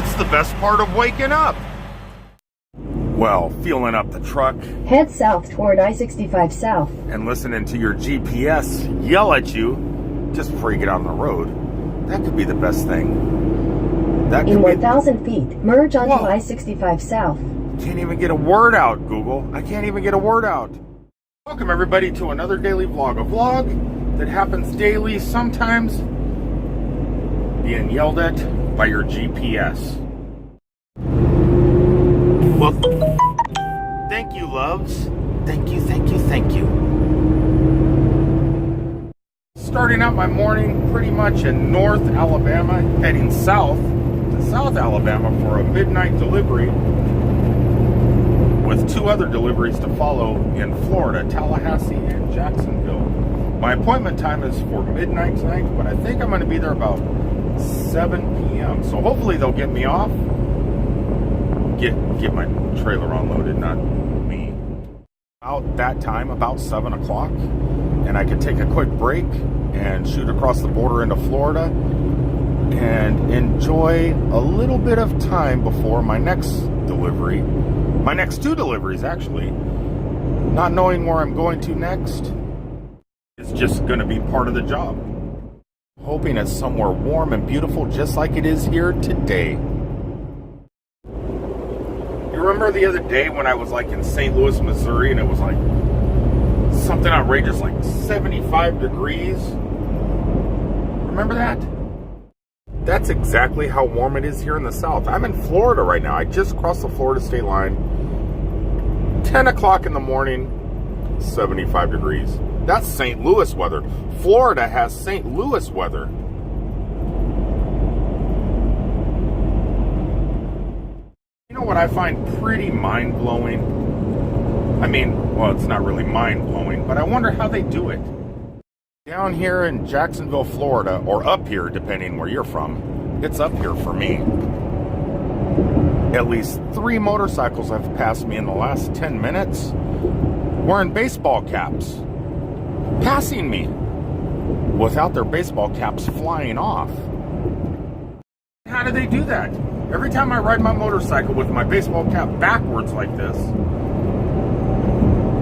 It's the best part of waking up. Well, fueling up the truck. Head south toward I-65 South. And listening to your GPS yell at you just before you get out on the road. That could be the best thing. That could In 1,000 feet, merge onto Whoa. I-65 South. Can't even get a word out, Google. I can't even get a word out. Welcome everybody to another daily vlog. A vlog that happens daily, sometimes being yelled at by your GPS. Well, thank you, loves. Thank you, thank you, thank you. Starting out my morning pretty much in North Alabama, heading south to South Alabama for a midnight delivery, with two other deliveries to follow in Florida, Tallahassee and Jacksonville. My appointment time is for midnight tonight, but I think I'm going to be there about 7 p.m. So hopefully they'll get me off, get my trailer unloaded, not me. About that time, about 7 o'clock, and I could take a quick break and shoot across the border into Florida and enjoy a little bit of time before my next delivery. My next two deliveries, actually. Not knowing where I'm going to next is just going to be part of the job. Hoping it's somewhere warm and beautiful, just like it is here today. You remember the other day when I was like in St. Louis, Missouri, and it was like something outrageous, like 75 degrees? Remember that? That's exactly how warm it is here in the South. I'm in Florida right now. I just crossed the Florida state line. 10 o'clock in the morning, 75 degrees. That's St. Louis weather. Florida has St. Louis weather. You know what I find pretty mind-blowing? I mean, well, it's not really mind-blowing, but I wonder how they do it. Down here in Jacksonville, Florida, or up here, depending where you're from, it's up here for me. At least 3 motorcycles have passed me in the last 10 minutes wearing baseball caps, passing me without their baseball caps flying off. How do they do that? Every time I ride my motorcycle with my baseball cap backwards like this,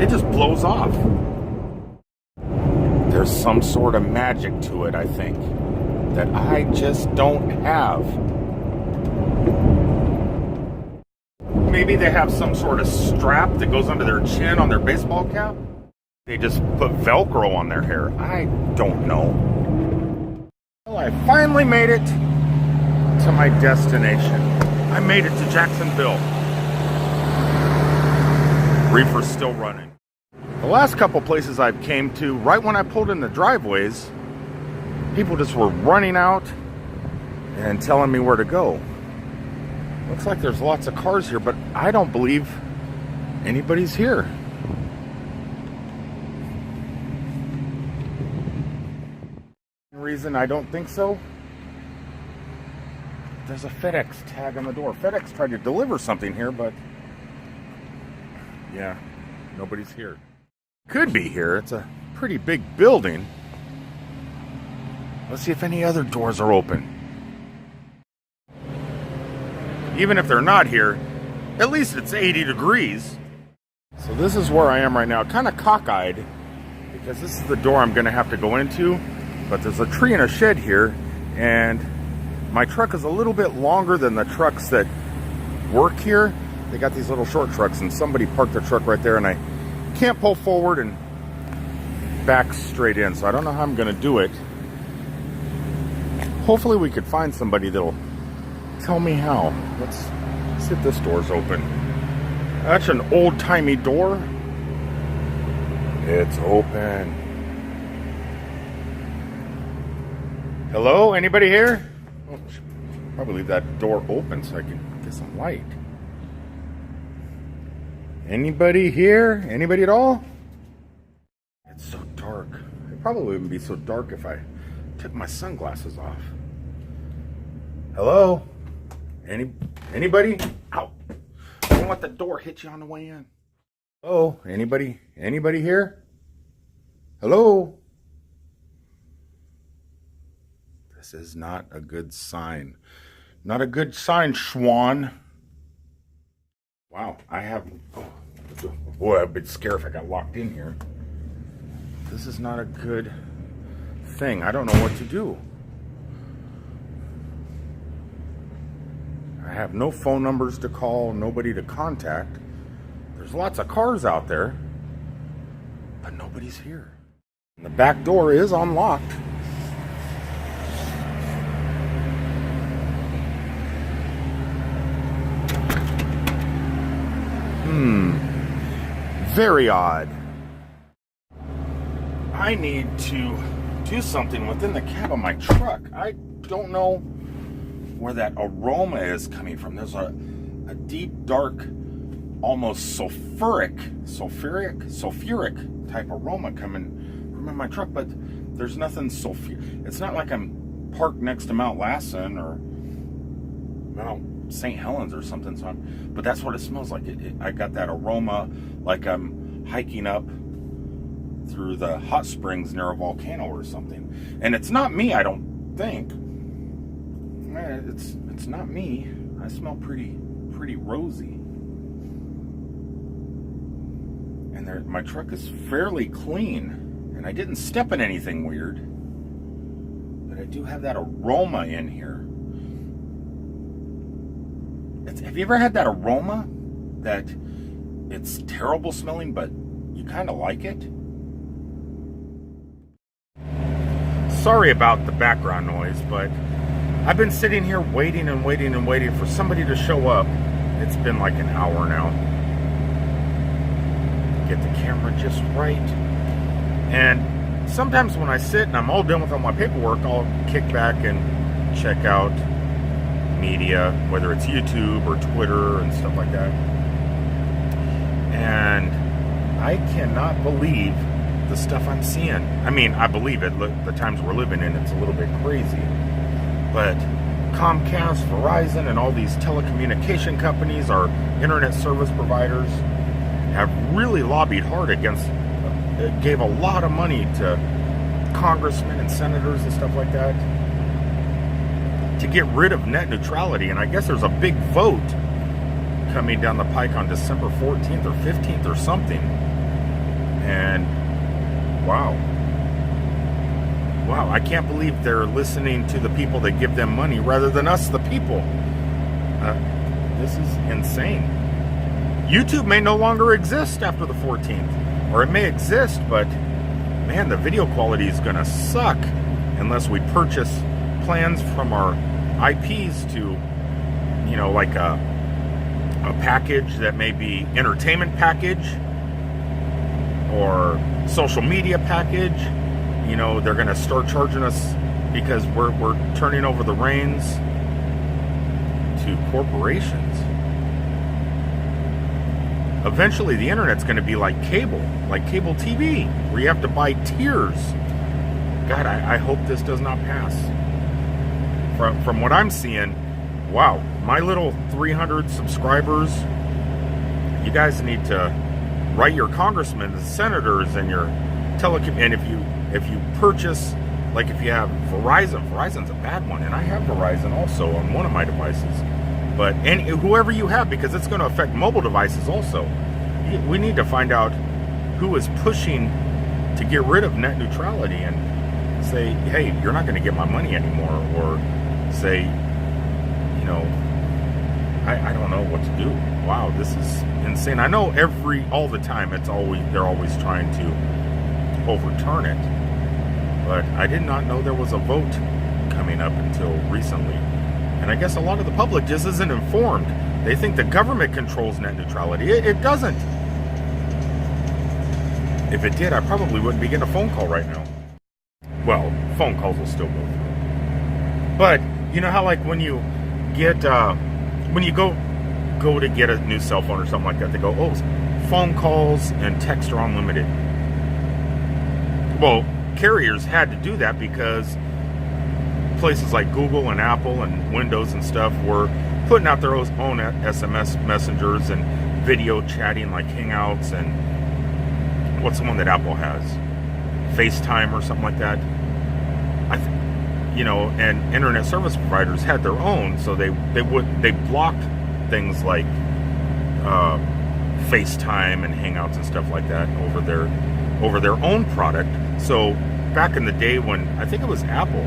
it just blows off. There's some sort of magic to it, I think, that I just don't have. Maybe they have some sort of strap that goes under their chin on their baseball cap. They just put Velcro on their hair. I don't know. Well, I finally made it to my destination. I made it to Jacksonville. Reefer's still running. The last couple places I've came to, right when I pulled in the driveways, people just were running out and telling me where to go. Looks like there's lots of cars here, but I don't believe anybody's here. Reason I don't think so, there's a FedEx tag on the door. FedEx tried to deliver something here, but yeah, nobody's here. Could be here. It's a pretty big building. Let's see if any other doors are open. Even if they're not here, at least it's 80 degrees. So this is where I am right now, kind of cockeyed, because this is the door I'm going to have to go into. But there's a tree and a shed here, and my truck is a little bit longer than the trucks that work here. They got these little short trucks, and somebody parked their truck right there, and I can't pull forward and back straight in, so I don't know how I'm going to do it. Hopefully we could find somebody that'll tell me how. Let's see if this door's open. That's an old-timey door. It's open. Hello, anybody here? Oh, probably leave that door open so I can get some light. Anybody here? Anybody at all? It's so dark. It probably wouldn't be so dark if I took my sunglasses off. Hello? Anybody? Ow. Don't let the door hit you on the way in. Hello? Anybody here? Hello? This is not a good sign. Not a good sign, Schwan. Wow, boy, I'd be scared if I got locked in here. This is not a good thing. I don't know what to do. I have no phone numbers to call, nobody to contact. There's lots of cars out there, but nobody's here. And the back door is unlocked. Very odd. I need to do something within the cab of my truck. I don't know where that aroma is coming from. There's a deep, dark, almost sulfuric type aroma coming from my truck, but there's nothing sulfuric. It's not like I'm parked next to Mount Lassen or Mount St. Helens or something. But that's what it smells like. I got that aroma like I'm hiking up through the hot springs near a volcano or something. And it's not me, I don't think. It's not me. I smell pretty rosy. And my truck is fairly clean, and I didn't step in anything weird. But I do have that aroma in here. Have you ever had that aroma that it's terrible smelling, but you kind of like it? Sorry about the background noise, but I've been sitting here waiting and waiting and waiting for somebody to show up. It's been like an hour now. Get the camera just right. And sometimes when I sit and I'm all done with all my paperwork, I'll kick back and check out media, whether it's YouTube or Twitter and stuff like that. And I cannot believe the stuff I'm seeing. I mean, I believe it. Look, the times we're living in, it's a little bit crazy. But Comcast, Verizon, and all these telecommunication companies, our internet service providers, have really lobbied hard against, gave a lot of money to congressmen and senators and stuff like that to get rid of net neutrality. And I guess there's a big vote coming down the pike on December 14th or 15th or something. And wow, I can't believe they're listening to the people that give them money rather than us, the people. This is insane. YouTube may no longer exist after the 14th, or it may exist, but man, the video quality is gonna suck unless we purchase plans from our IPs to, you know, like a package that may be entertainment package or social media package. You know, they're going to start charging us because we're turning over the reins to corporations. Eventually, the internet's going to be like cable TV, where you have to buy tiers. God, I hope this does not pass. From what I'm seeing, wow, my little 300 subscribers, you guys need to write your congressmen and senators and your telecom. And if you purchase, like if you have Verizon's a bad one, and I have Verizon also on one of my devices. But whoever you have, because it's going to affect mobile devices also. We need to find out who is pushing to get rid of net neutrality and say, hey, you're not going to get my money anymore, or say, you know, I don't know what to do. Wow, this is insane. I know all the time they're always trying to overturn it, but I did not know there was a vote coming up until recently. And I guess a lot of the public just isn't informed. They think the government controls net neutrality. It doesn't. If it did, I probably wouldn't be getting a phone call right now. Well, phone calls will still go through. But you know how, like, when you get when you go to get a new cell phone or something like that, they go, oh, phone calls and text are unlimited. Well, carriers had to do that because places like Google and Apple and Windows and stuff were putting out their own SMS messengers and video chatting like Hangouts and what's the one that Apple has? FaceTime or something like that. and internet service providers had their own, so they blocked things like FaceTime and Hangouts and stuff like that over their own product. So back in the day when I think it was Apple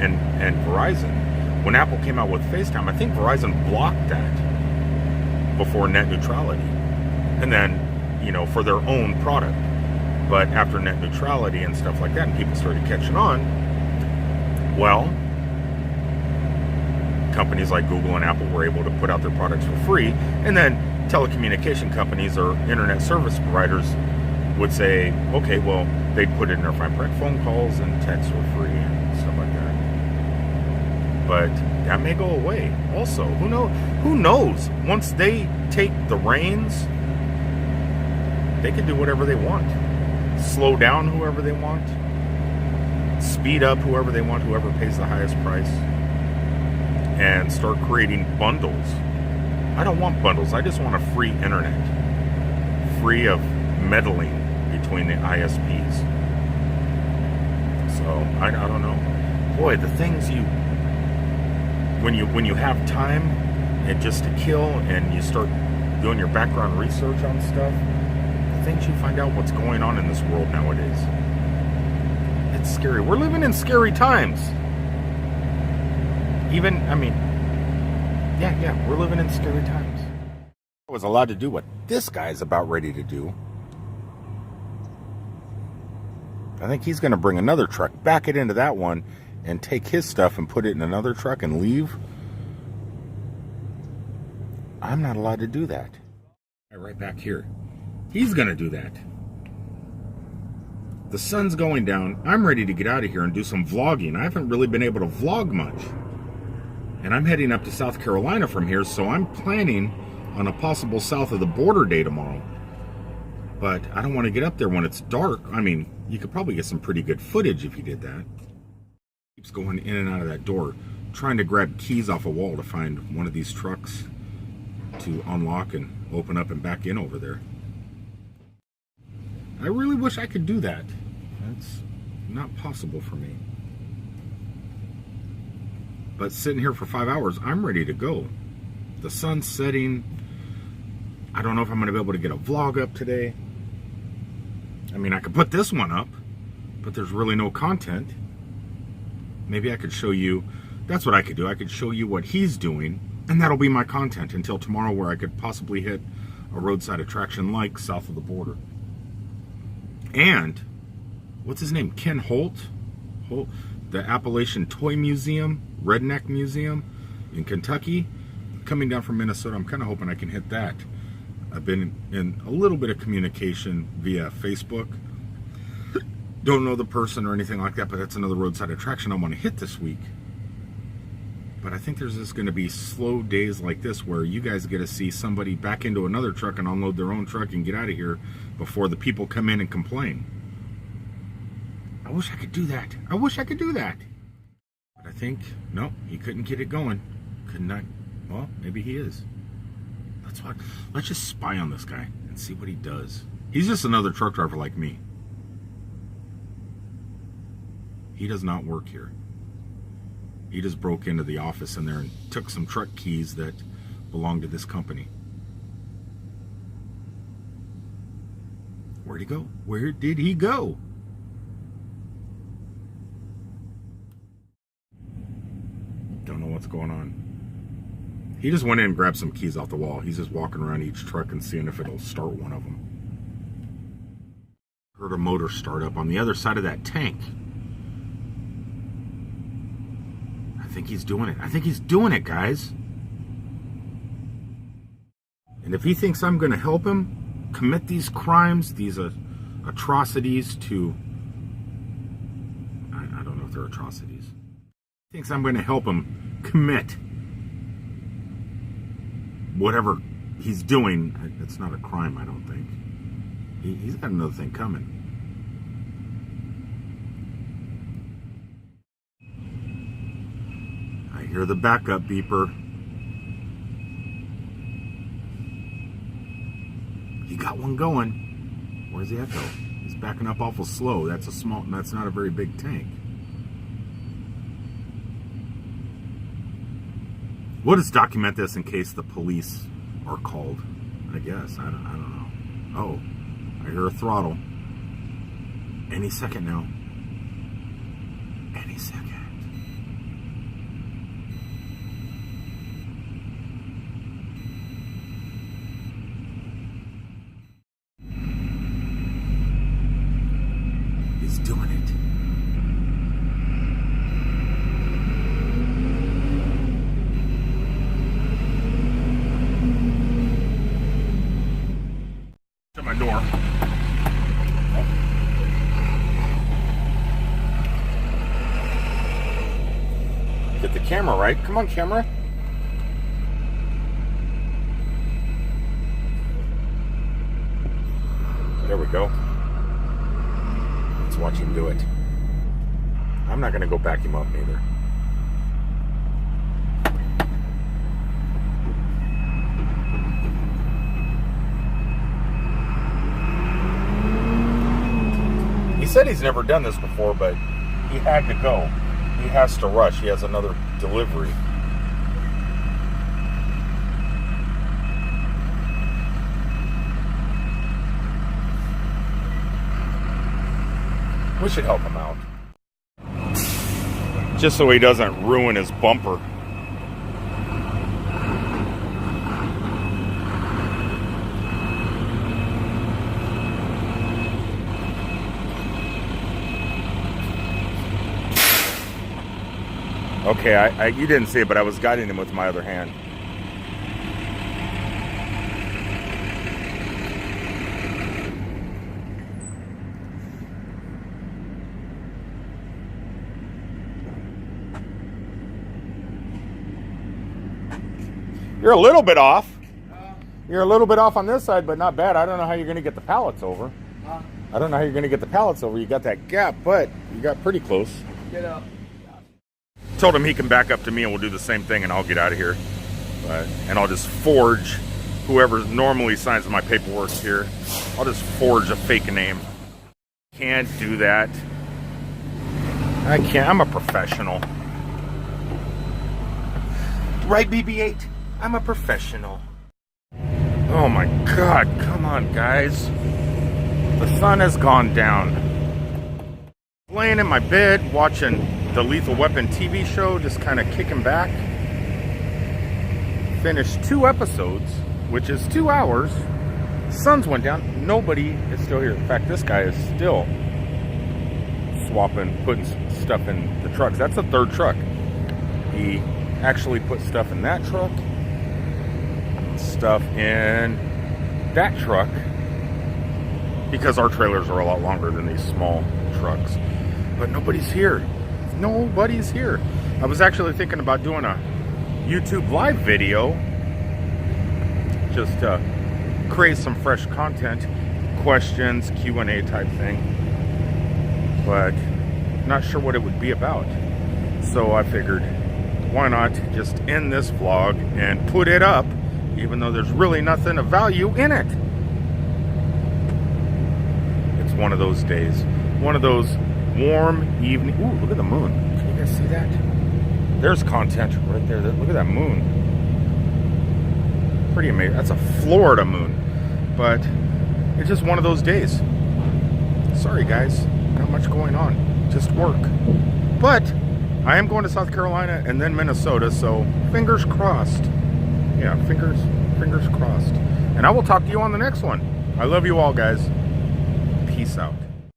and Verizon, when Apple came out with FaceTime, I think Verizon blocked that before net neutrality, and then for their own product. But after net neutrality and stuff like that, and people started catching on, well, companies like Google and Apple were able to put out their products for free, and then telecommunication companies or internet service providers would say, okay, well, they'd put it in their fine print, phone calls and texts were free and stuff like that. But that may go away also. Who knows? Once they take the reins, they can do whatever they want. Slow down whoever they want. Speed up whoever they want, whoever pays the highest price. And start creating bundles. I don't want bundles. I just want a free internet. Free of meddling between the ISPs. So, I don't know. Boy, the things when you have time and just to kill and you start doing your background research on stuff, things you find out what's going on in this world nowadays. It's scary. We're living in scary times. We're living in scary times. I was allowed to do what this guy's about ready to do. I think he's going to bring another truck, back it into that one, and take his stuff and put it in another truck and leave. I'm not allowed to do that. Right back here. He's going to do that. The sun's going down. I'm ready to get out of here and do some vlogging. I haven't really been able to vlog much. And I'm heading up to South Carolina from here, so I'm planning on a possible south of the border day tomorrow. But I don't want to get up there when it's dark. You could probably get some pretty good footage if you did that. Keeps going in and out of that door, trying to grab keys off a wall to find one of these trucks to unlock and open up and back in over there. I really wish I could do that. That's not possible for me. But sitting here for 5 hours, I'm ready to go. The sun's setting. I don't know if I'm going to be able to get a vlog up today. I could put this one up, but there's really no content. Maybe I could show you. That's what I could do. I could show you what he's doing, and that'll be my content until tomorrow, where I could possibly hit a roadside attraction like south of the border. And, what's his name? Ken Holt? The Appalachian Toy Museum, Redneck Museum in Kentucky. Coming down from Minnesota, I'm kind of hoping I can hit that. I've been in a little bit of communication via Facebook. Don't know the person or anything like that, but that's another roadside attraction I want to hit this week. But I think there's just going to be slow days like this where you guys get to see somebody back into another truck and unload their own truck and get out of here before the people come in and complain. I wish I could do that. But I think, no, he couldn't get it going. Could not. Well, maybe he is. Let's just spy on this guy and see what he does. He's just another truck driver like me. He does not work here. He just broke into the office in there and took some truck keys that belong to this company. Where'd he go? Where did he go? Don't know what's going on. He just went in and grabbed some keys off the wall. He's just walking around each truck and seeing if it'll start one of them. Heard a motor start up on the other side of that tank. I think he's doing it, guys. And if he thinks I'm going to help him commit these crimes, these atrocities to... I don't know if they're atrocities. He thinks I'm going to help him commit whatever he's doing. It's not a crime, I don't think. He's got another thing coming. I hear the backup beeper. He got one going. Where's the echo? He's backing up awful slow. That's not a very big tank. We'll just document this in case the police are called. I guess. I don't know. Oh, I hear a throttle. Any second now. Any second. He's doing it. Shut my door. Get the camera right. Come on, camera. There we go. Let's watch him do it. I'm not going to go back him up either. He said he's never done this before, but he had to go. He has to rush. He has another delivery. We should help him out. Just so he doesn't ruin his bumper. Okay, you didn't see it, but I was guiding him with my other hand. You're a little bit off. You're a little bit off on this side, but not bad. I don't know how you're going to get the pallets over. I don't know how you're going to get the pallets over. You got that gap, but you got pretty close. Get up. Told him he can back up to me and we'll do the same thing and I'll get out of here. And I'll just forge whoever normally signs my paperwork here. I'll just forge a fake name. Can't do that. I can't. I'm a professional. Right, BB-8? I'm a professional. Oh my God. Come on, guys. The sun has gone down. Laying in my bed watching the Lethal Weapon TV show, just kind of kicking back. Finished 2 episodes, which is 2 hours. Sun's went down. Nobody is still here. In fact, this guy is still swapping, putting stuff in the trucks. That's the 3rd truck. He actually put stuff in that truck, stuff in that truck, because our trailers are a lot longer than these small trucks. But nobody's here. Nobody's here. I was actually thinking about doing a YouTube live video just to create some fresh content, questions, Q&A type thing, but not sure what it would be about. So I figured, why not just end this vlog and put it up, even though there's really nothing of value in it. It's one of those days, one of those warm evening. Ooh, look at the moon. Can you guys see that? There's content right there. Look at that moon. Pretty amazing. That's a Florida moon. But it's just one of those days. Sorry, guys. Not much going on. Just work. But I am going to South Carolina and then Minnesota, so fingers crossed. Yeah, fingers crossed. And I will talk to you on the next one. I love you all, guys. Peace out.